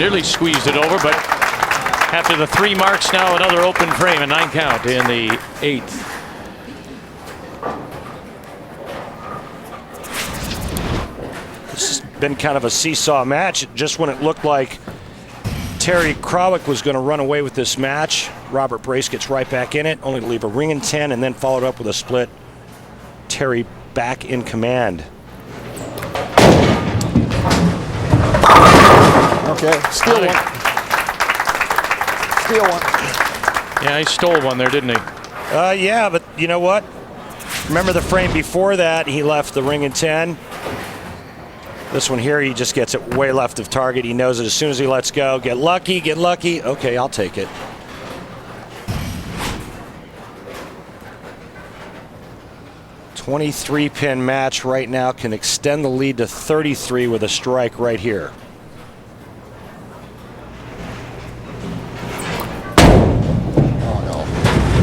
nearly squeezed it over, but after the 3 marks, now another open frame, a 9 count in the 8th. This has been kind of a seesaw match. Just when it looked like Terry Krawiec was going to run away with this match, Robert Brace gets right back in it, only to leave a ring in 10, and then followed up with a split. Terry back in command. Okay, steal one. Steal one. Yeah, he stole one there, didn't he? Yeah, but you know what? Remember the frame before that, he left the ring in 10. This one here, he just gets it way left of target. He knows it as soon as he lets go. Get lucky, get lucky. Okay, I'll take it. "23-pin match right now, can extend the lead to 33 with a strike right here.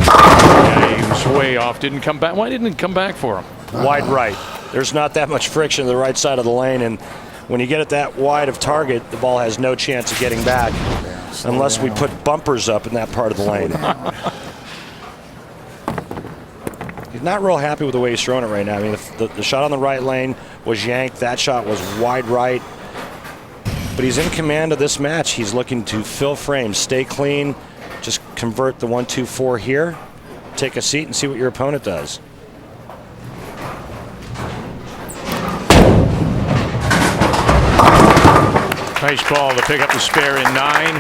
Yeah, he was way off. Didn't come back. Why didn't it come back for him? Wide right. There's not that much friction to the right side of the lane, and when you get it that wide of target, the ball has no chance of getting back unless we put bumpers up in that part of the lane. He's not real happy with the way he's throwing it right now. I mean, the shot on the right lane was yanked. That shot was wide right. But he's in command of this match. He's looking to fill frames, stay clean, just convert the 1-2-4 here, take a seat and see what your opponent does. Nice ball to pick up the spare in 9.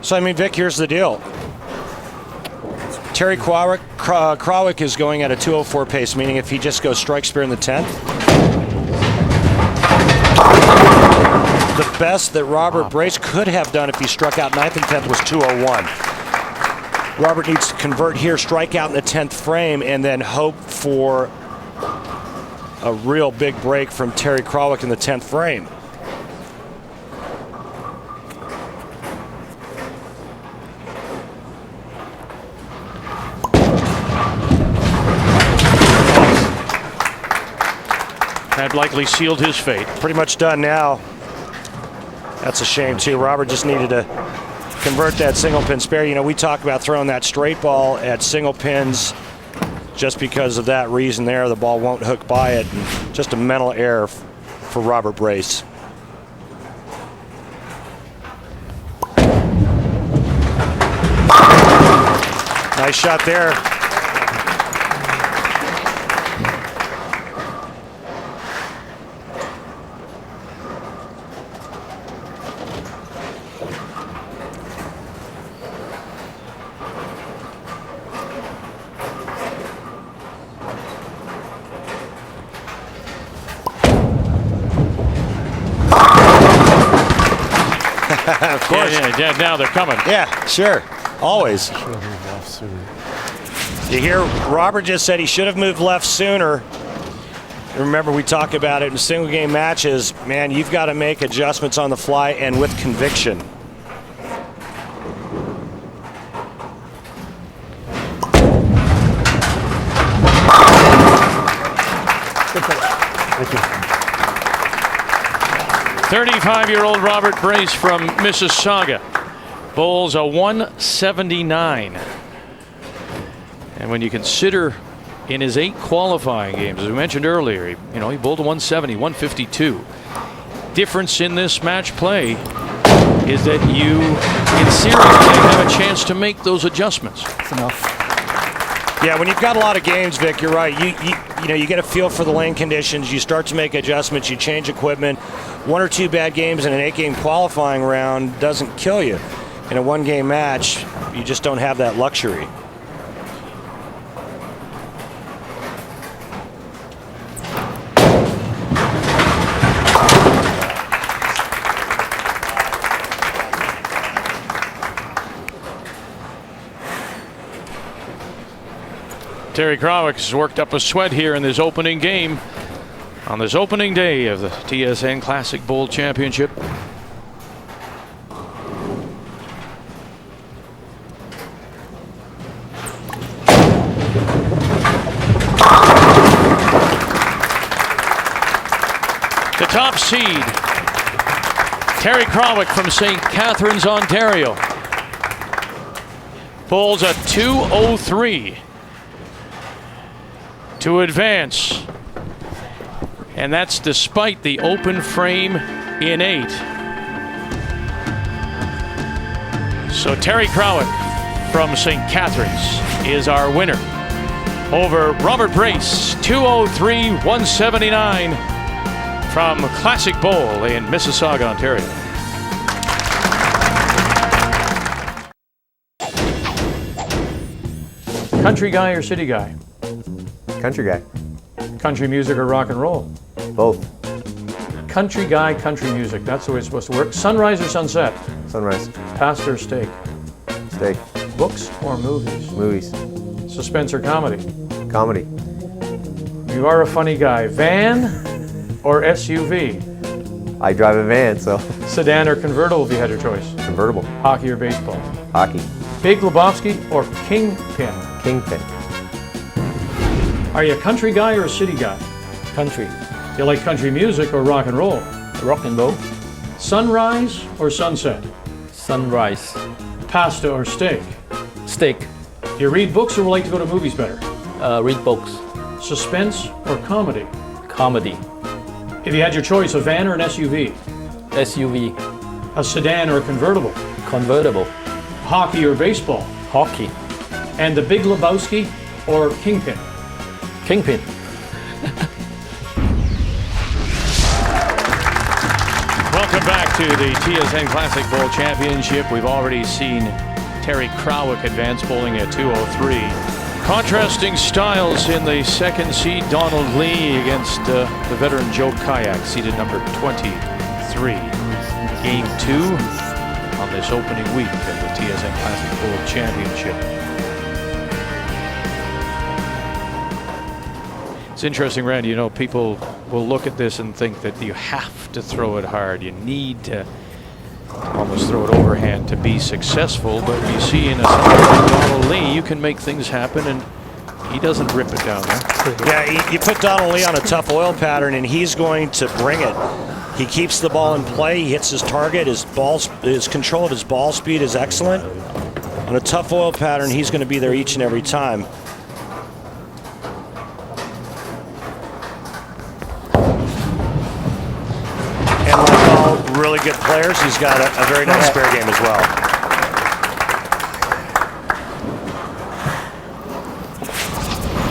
So, I mean, Vic, here's the deal. Terry Krawiec is going at a 204 pace, meaning if he just goes strike spare in the 10th, the best that Robert Brace could have done if he struck out 9th and 10th was 201. Robert needs to convert here, strike out in the 10th frame, and then hope for a real big break from Terry Krawiec in the 10th frame. Had likely sealed his fate. Pretty much done now. That's a shame, too. Robert just needed to convert that single pin spare. You know, we talk about throwing that straight ball at single pins just because of that reason there. The ball won't hook by it. And just a mental error for Robert Brace. Nice shot there. Of course. Yeah, now they're coming. Yeah, sure. Always. You hear Robert just said he should have moved left sooner. Remember, we talk about it in single game matches. Man, you've got to make adjustments on the fly and with conviction. Thank you. 35-year-old Robert Brace from Mississauga bowls a 179. And when you consider in his 8 qualifying games, as we mentioned earlier, he bowled a 170, 152. Difference in this match play is that you, in series, have a chance to make those adjustments. That's enough. Yeah, when you've got a lot of games, Vic, you're right. You get a feel for the lane conditions. You start to make adjustments. You change equipment. 1 or 2 bad games in an 8-game qualifying round doesn't kill you. In a 1-game match, you just don't have that luxury. Terry Krawiec has worked up a sweat here in this opening game on this opening day of the TSN Classic Bowl Championship. The top seed, Terry Crowick from St. Catharines, Ontario, bowls a 203 to advance. And that's despite the open frame in 8. So Terry Crowick from St. Catharines is our winner over Robert Brace, 203-179 from Classic Bowl in Mississauga, Ontario. Country guy or city guy? Country guy. Country music or rock and roll? Both. Country guy, country music. That's the way it's supposed to work. Sunrise or sunset? Sunrise. Pasta or steak? Steak. Books or movies? Movies. Suspense or comedy? Comedy. You are a funny guy. Van or SUV? I drive a van, so Sedan or convertible if you had your choice? convertible. Hockey or baseball? Hockey. Big Lebowski or Kingpin? Kingpin. Are you a country guy or a city guy? Country. You like country music or rock and roll? Rock and roll. Sunrise or sunset? Sunrise. Pasta or steak? Steak. Do you read books or like to go to movies better? Read books. Suspense or comedy? Comedy. If you had your choice, a van or an SUV? SUV. A sedan or a convertible? Convertible. Hockey or baseball? Hockey. And the Big Lebowski or Kingpin? Kingpin. Welcome back to the TSN Classic Bowl Championship. We've already seen Terry Crowick advance bowling at 203. Contrasting styles in the second seed, Donald Lee against the veteran Joe Kayak, seeded number 23. Game 2 on this opening week of the TSN Classic Bowl Championship. It's interesting, Randy, you know, people will look at this and think that you have to throw it hard. You need to almost throw it overhand to be successful, but you see in a side like Donald Lee, you can make things happen, and he doesn't rip it down there. Yeah, you put Donald Lee on a tough oil pattern, and he's going to bring it. He keeps the ball in play. He hits his target. His control of his ball speed is excellent. On a tough oil pattern, he's going to be there each and every time. And like all really good players, he's got a very nice spare game as well.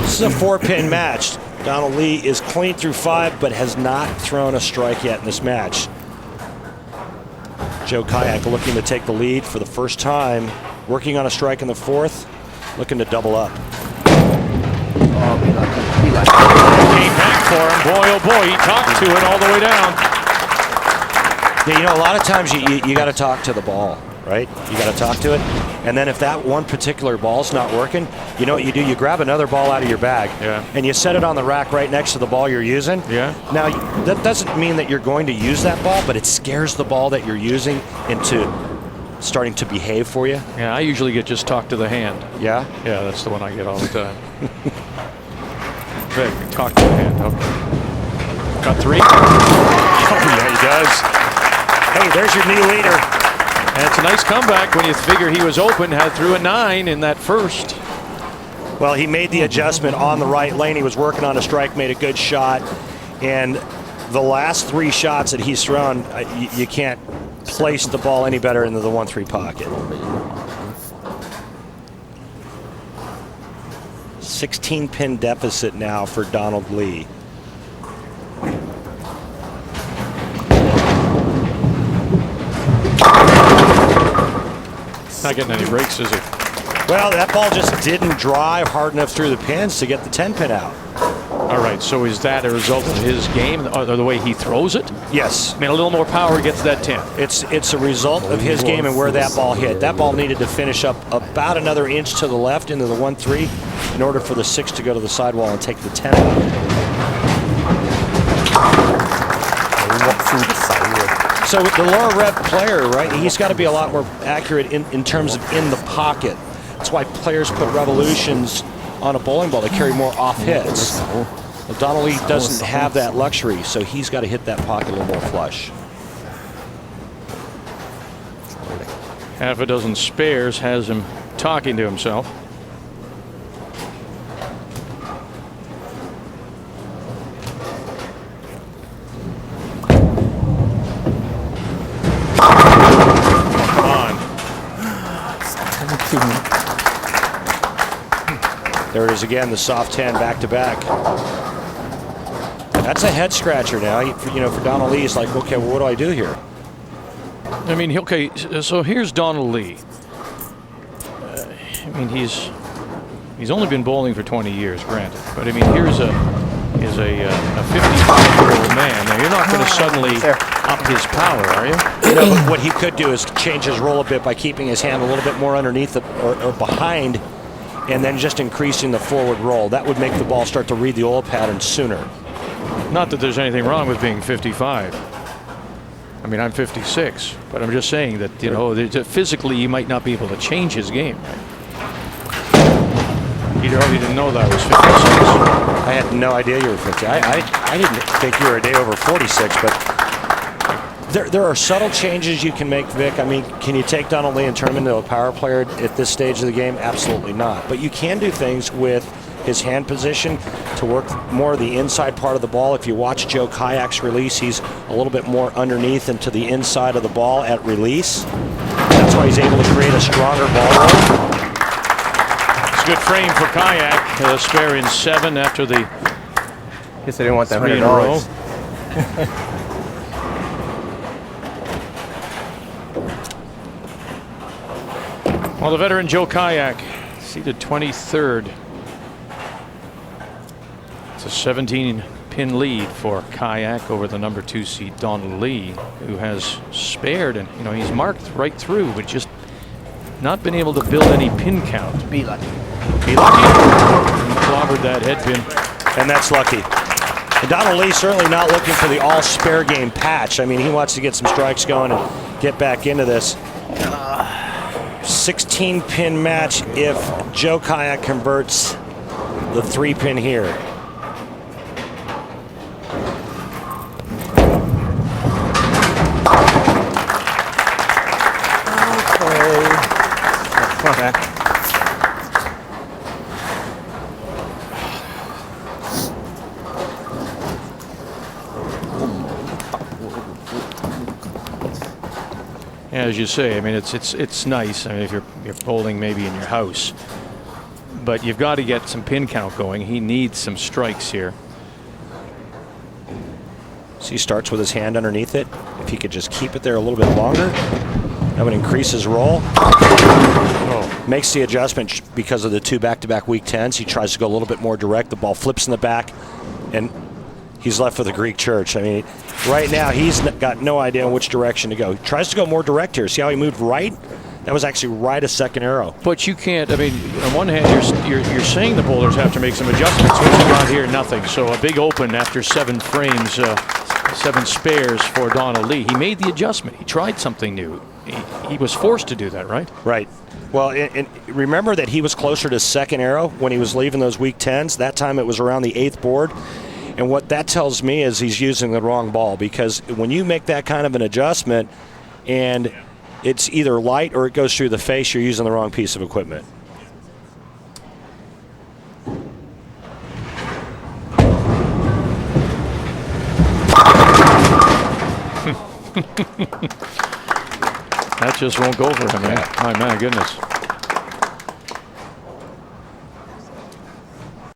This is a 4-pin match. Donald Lee is clean through 5, but has not thrown a strike yet in this match. Joe Kayak looking to take the lead for the first time, working on a strike in the 4th, looking to double up. Came back for him. Boy, oh boy, he talked to it all the way down. Yeah, you know, a lot of times you got to talk to the ball, right? You got to talk to it. And then if that one particular ball's not working, you know what you do? You grab another ball out of your bag, and you set it on the rack right next to the ball you're using. Yeah. Now, that doesn't mean that you're going to use that ball, but it scares the ball that you're using into starting to behave for you. Yeah, I usually get just talk to the hand. Yeah? Yeah, that's the one I get all the time. Vic, talk to the hand. Okay. Got 3? Oh, yeah, he does. Hey, there's your new leader. And it's a nice comeback when you figure he was open, had threw a 9 in that first. Well, he made the adjustment on the right lane. He was working on a strike, made a good shot. And the last 3 shots that he's thrown, you can't place the ball any better into the 1-3 pocket. 16-pin deficit now for Donald Lee. Not getting any breaks, is he? Well, that ball just didn't drive hard enough through the pins to get the 10-pin out. All right, so is that a result of his game, or the way he throws it? Yes. I mean, a little more power gets that 10. It's a result of his game and where that ball hit. That ball needed to finish up about another inch to the left into the 1-3 in order for the 6 to go to the sidewall and take the 10 out. So the lower rev player, right, he's got to be a lot more accurate in terms of in the pocket. That's why players put revolutions on a bowling ball. They carry more off hits. Well, Donnelly doesn't have that luxury, so he's got to hit that pocket a little more flush. Half a dozen spares has him talking to himself. Come on. There it is again, the soft 10 back-to-back. That's a head scratcher now. For Donald Lee, he's like, okay, well, what do I do here? I mean, okay, so here's Donald Lee. I mean, he's only been bowling for 20 years, granted. But I mean, here's a 55-year-old man. Now, you're not going to suddenly up his power, are you? But what he could do is change his roll a bit by keeping his hand a little bit more underneath or behind, and then just increasing the forward roll. That would make the ball start to read the oil pattern sooner. Not that there's anything wrong with being 55. I mean, I'm 56, but I'm just saying that, physically he might not be able to change his game. He didn't know that I was 56. I had no idea you were 50. I didn't think you were a day over 46, but there are subtle changes you can make, Vic. I mean, can you take Donald Lee and turn him into a power player at this stage of the game? Absolutely not. But you can do things with his hand position to work more the inside part of the ball. If you watch Joe Kayak's release, he's a little bit more underneath and to the inside of the ball at release. That's why he's able to create a stronger ball roll. It's a good frame for Kayak. Spare in 7 after the Guess I didn't want that 3 in a row. $100. Well, the veteran Joe Kayak seated 23rd. It's a 17-pin lead for Kayak over the number 2 seed Donald Lee, who has spared, and he's marked right through, but just not been able to build any pin count. Be lucky. Be lucky. He clobbered that head pin. And that's lucky. And Donald Lee certainly not looking for the all spare game patch. I mean, he wants to get some strikes going and get back into this. 16-pin match if Joe Kayak converts the 3-pin here. As you say, I mean, it's nice. I mean, if you're bowling maybe in your house, but you've got to get some pin count going. He needs some strikes here. So he starts with his hand underneath it. If he could just keep it there a little bit longer, that would increase his roll. Oh. Makes the adjustment because of the 2 back-to-back weak 10s. He tries to go a little bit more direct. The ball flips in the back, and he's left with a Greek church. I mean, right now he's got no idea which direction to go. He tries to go more direct here. See how he moved right? That was actually right a second arrow. But you can't. I mean, on one hand, you're saying the bowlers have to make some adjustments. What you got here? Nothing. So a big open after 7 frames, 7 spares for Donald Lee. He made the adjustment. He tried something new. He was forced to do that, right? Right. Well, and remember that he was closer to second arrow when he was leaving those weak 10s. That time it was around the 8th board. And what that tells me is he's using the wrong ball, because when you make that kind of an adjustment and it's either light or it goes through the face, you're using the wrong piece of equipment. That just won't go for him, man. My goodness.